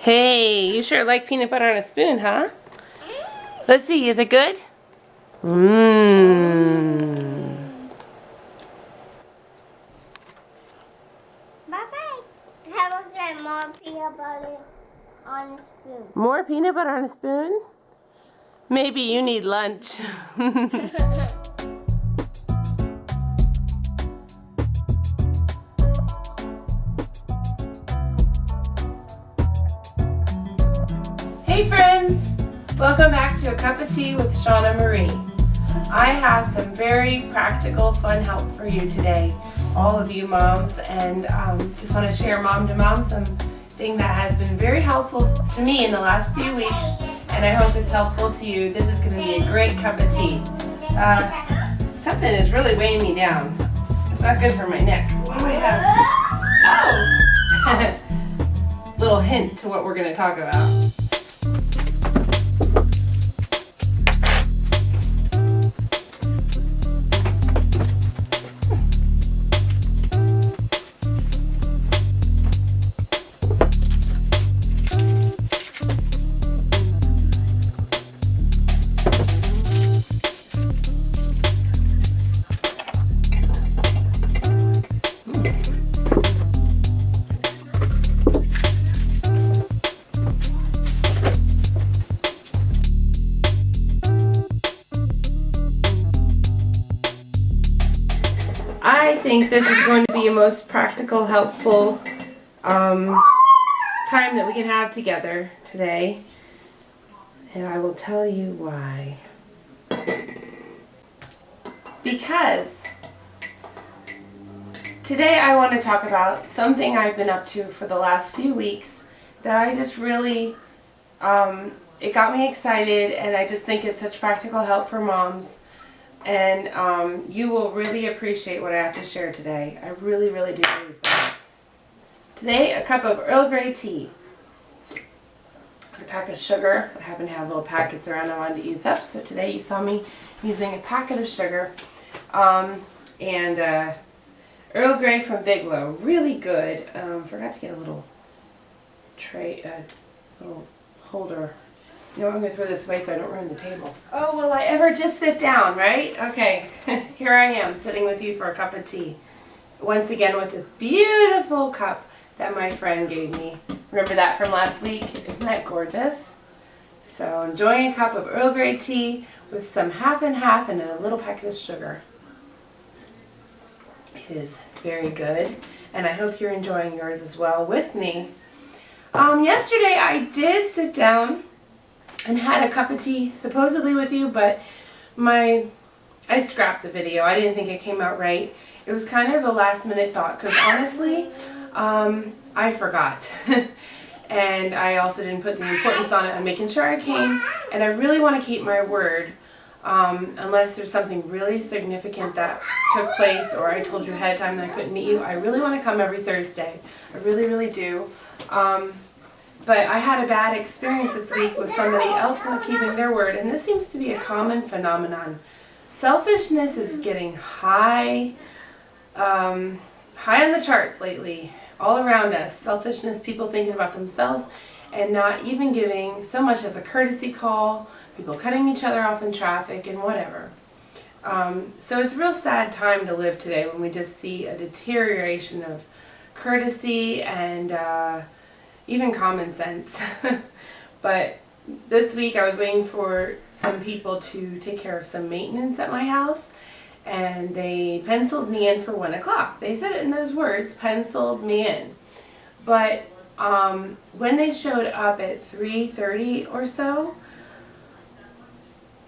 Hey, you sure like peanut butter on a spoon, huh? Let's see, is it good? Mmm. Bye-bye. Have a get more peanut butter on a spoon. More peanut butter on a spoon? Maybe you need lunch. Hey friends! Welcome back to A Cup of Tea with Shawna Marie. I have some very practical, fun help for you today, all of you moms, and just want to share mom to mom something that has been very helpful to me in the last few weeks, and I hope it's helpful to you. This is going to be a great cup of tea. Something is really weighing me down. It's not good for my neck. What do I have? Oh! Little hint to what we're going to talk about. I think this is going to be a most practical, helpful time that we can have together today. And I will tell you why. Because today I want to talk about something I've been up to for the last few weeks that I just really, it got me excited, and I just think it's such practical help for moms. And you will really appreciate what I have to share today. I really, really do believe that. Today, a cup of Earl Grey tea. A pack of sugar. I happen to have little packets around I wanted to use up. So today you saw me using a packet of sugar. And Earl Grey from Bigelow. Really good. Forgot to get a little tray, little holder. You know, I'm going to throw this away so I don't ruin the table. Oh, will I ever just sit down, right? Okay, here I am sitting with you for a cup of tea. Once again with this beautiful cup that my friend gave me. Remember that from last week? Isn't that gorgeous? So enjoying a cup of Earl Grey tea with some half and half and a little packet of sugar. It is very good, and I hope you're enjoying yours as well with me. Yesterday I did sit down and had a cup of tea supposedly with you, but I scrapped the video. I didn't think it came out right. It was kind of a last minute thought because honestly, I forgot. And I also didn't put the importance on it. I'm making sure I came, and I really want to keep my word unless there's something really significant that took place or I told you ahead of time that I couldn't meet you. I really want to come every Thursday. I really, really do. But I had a bad experience this week with somebody else not keeping their word, and this seems to be a common phenomenon. Selfishness is getting high on the charts lately, all around us. Selfishness, people thinking about themselves and not even giving so much as a courtesy call, people cutting each other off in traffic and whatever. So it's a real sad time to live today when we just see a deterioration of courtesy and even common sense. But this week I was waiting for some people to take care of some maintenance at my house, and they penciled me in for 1 o'clock. They said it in those words, penciled me in. But when they showed up at 3:30 or so,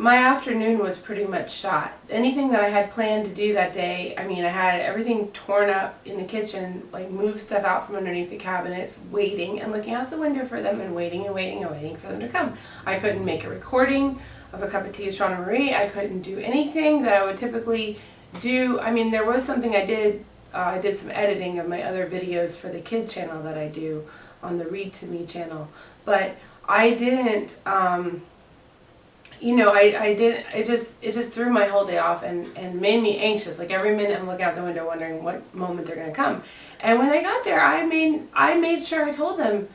my afternoon was pretty much shot. Anything that I had planned to do that day, I mean, I had everything torn up in the kitchen, like moved stuff out from underneath the cabinets, waiting and looking out the window for them and waiting and waiting and waiting for them to come. I couldn't make a recording of A Cup of Tea with Shawna Marie. I couldn't do anything that I would typically do. I mean, there was something I did. I did some editing of my other videos for the kid channel that I do on the Read to Me channel. But I didn't... you know, it just threw my whole day off and made me anxious. Like every minute I'm looking out the window wondering what moment they're going to come. And when they got there, I made sure I told them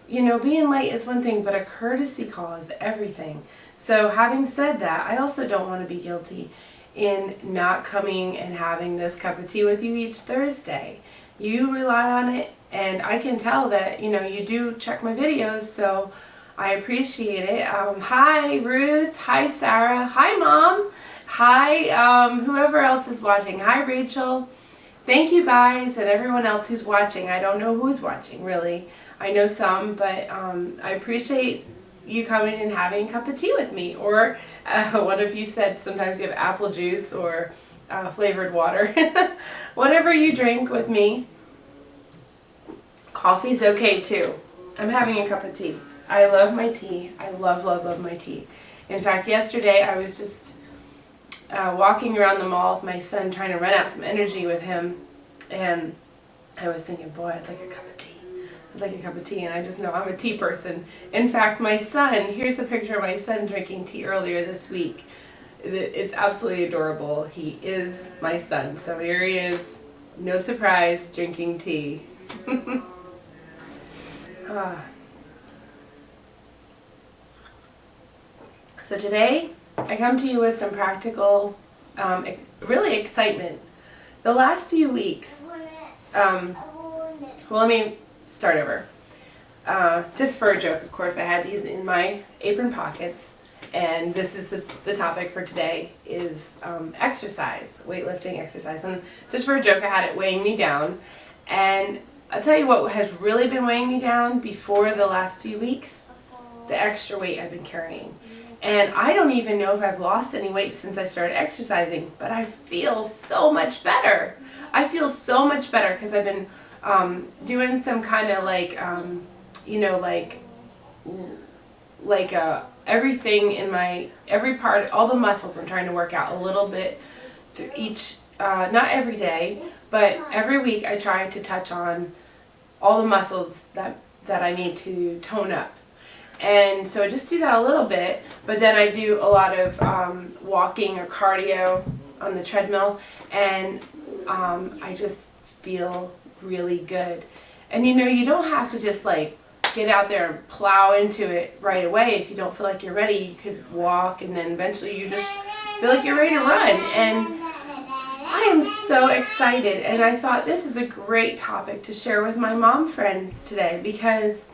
you know, being late is one thing, but a courtesy call is everything. So having said that, I also don't want to be guilty in not coming and having this cup of tea with you each Thursday. You rely on it, and I can tell that, you know, you do check my videos, so I appreciate it. Hi, Ruth. Hi, Sarah. Hi, Mom. Hi, whoever else is watching. Hi, Rachel. Thank you guys and everyone else who's watching. I don't know who's watching, really. I know some, but I appreciate you coming and having a cup of tea with me. Or one of you said sometimes you have apple juice or flavored water. Whatever you drink with me. Coffee's okay too. I'm having a cup of tea. I love my tea. I love, love, love my tea. In fact, yesterday I was just walking around the mall with my son, trying to run out some energy with him, and I was thinking, boy, I'd like a cup of tea. I'd like a cup of tea, and I just know I'm a tea person. In fact, my son, here's the picture of my son drinking tea earlier this week. It's absolutely adorable. He is my son. So here he is, no surprise, drinking tea. So today, I come to you with some practical, really excitement. The last few weeks, well, let me start over. Just for a joke, of course, I had these in my apron pockets, and this is the topic for today is exercise, weightlifting exercise. And just for a joke, I had it weighing me down. And I'll tell you what has really been weighing me down before the last few weeks, the extra weight I've been carrying. And I don't even know if I've lost any weight since I started exercising, but I feel so much better. I feel so much better because I've been doing some kind of like, you know, everything in every part, all the muscles I'm trying to work out a little bit through each, not every day, but every week I try to touch on all the muscles that I need to tone up. And so I just do that a little bit, but then I do a lot of walking or cardio on the treadmill, and I just feel really good. And you know, you don't have to just like get out there and plow into it right away. If you don't feel like you're ready, you could walk, and then eventually you just feel like you're ready to run. And I am so excited, and I thought this is a great topic to share with my mom friends today, because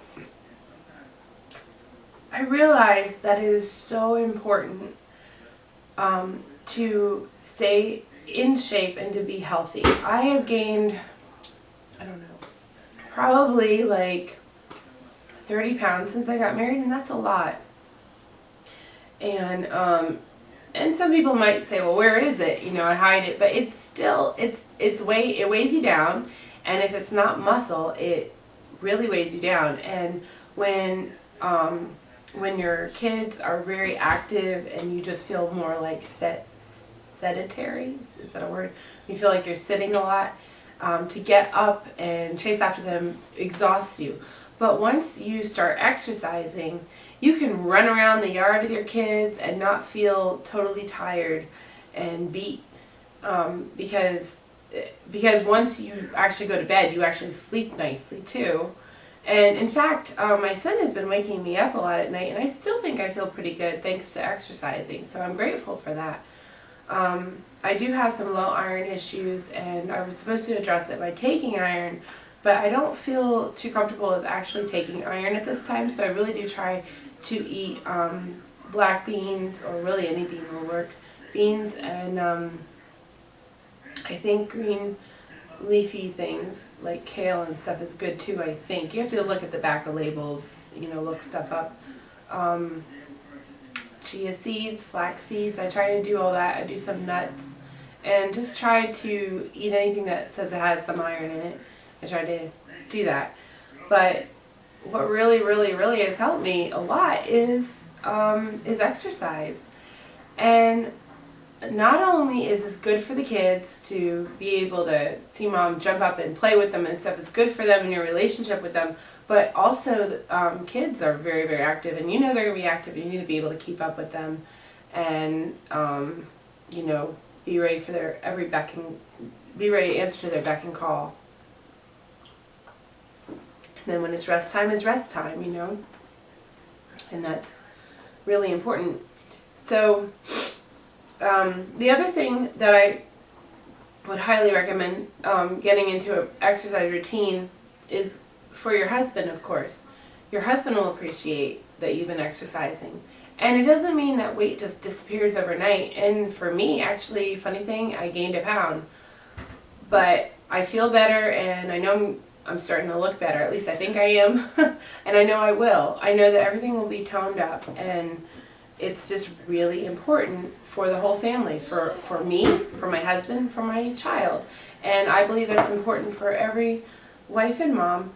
I realize that it is so important to stay in shape and to be healthy. I have gained, I don't know, probably like 30 pounds since I got married, and that's a lot. And some people might say, well, where is it? You know, I hide it, but it's still, it weighs you down, and if it's not muscle, it really weighs you down. And when your kids are very active and you just feel more like sedentary, is that a word? You feel like you're sitting a lot, to get up and chase after them exhausts you. But once you start exercising, you can run around the yard with your kids and not feel totally tired and beat, because once you actually go to bed, you actually sleep nicely too. And in fact, my son has been waking me up a lot at night, and I still think I feel pretty good thanks to exercising, so I'm grateful for that. I do have some low iron issues, and I was supposed to address it by taking iron, but I don't feel too comfortable with actually taking iron at this time, so I really do try to eat black beans, or really any bean will work, beans, and I think green leafy things like kale and stuff is good too, I think. You have to look at the back of labels, you know, look stuff up. Chia seeds, flax seeds, I try to do all that. I do some nuts, and just try to eat anything that says it has some iron in it. I try to do that. But what really, really, really has helped me a lot is exercise. And not only is this good for the kids to be able to see mom jump up and play with them and stuff, it's good for them in your relationship with them, but also kids are very, very active, and you know they're going to be active, and you need to be able to keep up with them and, you know, be ready for their be ready to answer to their beck and call. then when it's rest time, you know. And that's really important. So the other thing that I would highly recommend getting into an exercise routine is for your husband, of course. Your husband will appreciate that you've been exercising. And it doesn't mean that weight just disappears overnight. And for me, actually, funny thing, I gained a pound. But I feel better, and I know I'm starting to look better. At least I think I am. And I know I will. I know that everything will be toned up. And it's just really important for the whole family. For me, for my husband, for my child. And I believe that's important for every wife and mom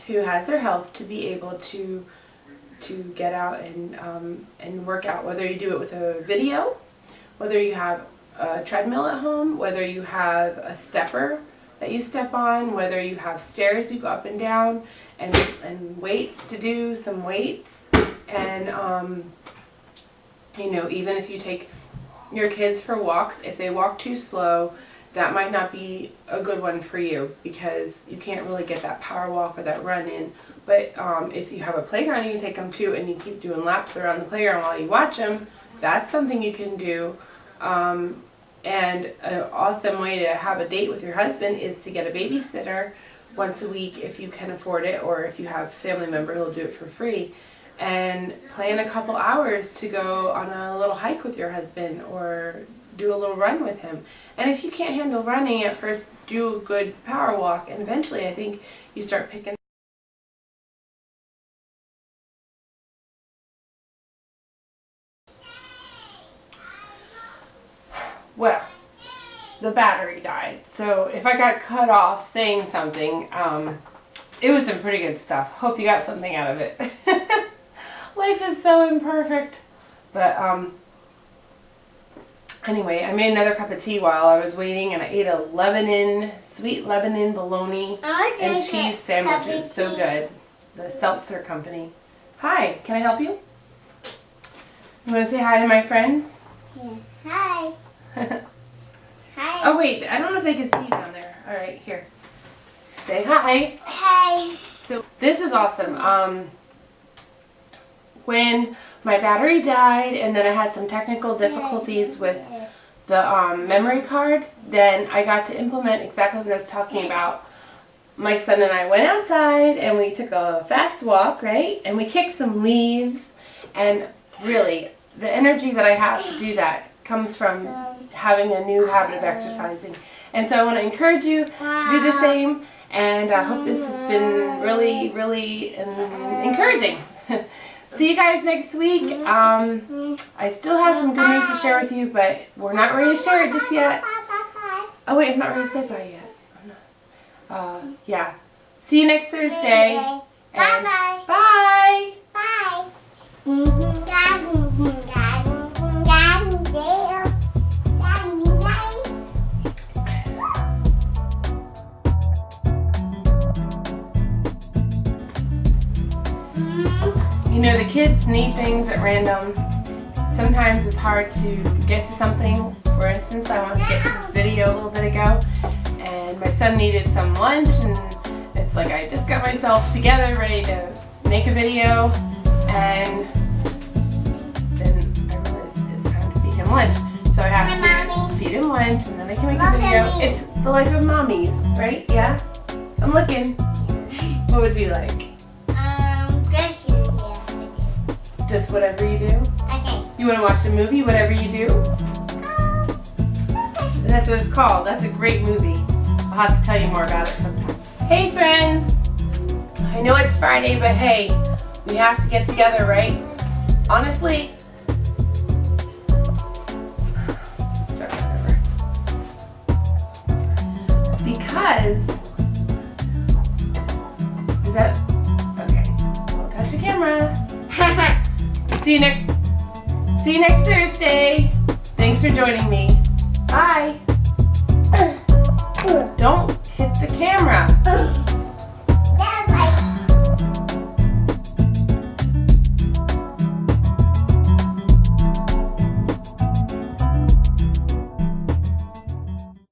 who has their health to be able to get out and work out. Whether you do it with a video, whether you have a treadmill at home, whether you have a stepper that you step on, whether you have stairs you go up and down, and weights to do, some weights, and you know, even if you take your kids for walks, if they walk too slow, that might not be a good one for you because you can't really get that power walk or that run in. But if you have a playground you can take them to and you keep doing laps around the playground while you watch them, that's something you can do. And an awesome way to have a date with your husband is to get a babysitter once a week if you can afford it, or if you have a family member who'll do it for free. And plan a couple hours to go on a little hike with your husband or do a little run with him. And if you can't handle running at first, do a good power walk, and eventually I think you start picking. Well, the battery died, so if I got cut off saying something, it was some pretty good stuff. Hope you got something out of it. Life is so imperfect. But anyway, I made another cup of tea while I was waiting, and I ate a sweet Lebanon bologna and cheese sandwiches. So good. The Seltzer Company. Hi, can I help you? You want to say hi to my friends? Yeah. Hi. Hi. Oh wait, I don't know if they can see you down there. All right, here. Say hi. Hi. So this was awesome. When my battery died and then I had some technical difficulties with the memory card, then I got to implement exactly what I was talking about. My son and I went outside and we took a fast walk, right? And we kicked some leaves, and really the energy that I have to do that comes from having a new habit of exercising. And so I want to encourage you to do the same, and I hope this has been really, really encouraging. See you guys next week. I still have some good news to share with you, but we're not ready to share it just yet. Oh wait, I'm not ready to say bye yet. Yeah. See you next Thursday. And Bye. Bye. Bye. You know, the kids need things at random. Sometimes it's hard to get to something. For instance, I wanted to get to this video a little bit ago, and my son needed some lunch, and it's like I just got myself together ready to make a video, and then I realized it's time to feed him lunch. So I have to feed him lunch, and then I can make a video. It's the life of mommies, right? Yeah? I'm looking. What would you like? Just whatever you do? Okay. You want to watch a movie, whatever you do? That's what it's called. That's a great movie. I'll have to tell you more about it sometime. Hey friends! I know it's Friday, but hey, we have to get together, right? Honestly, start over. Because, is that, okay, don't touch the camera. See you next Thursday. Thanks for joining me. Bye. Don't hit the camera.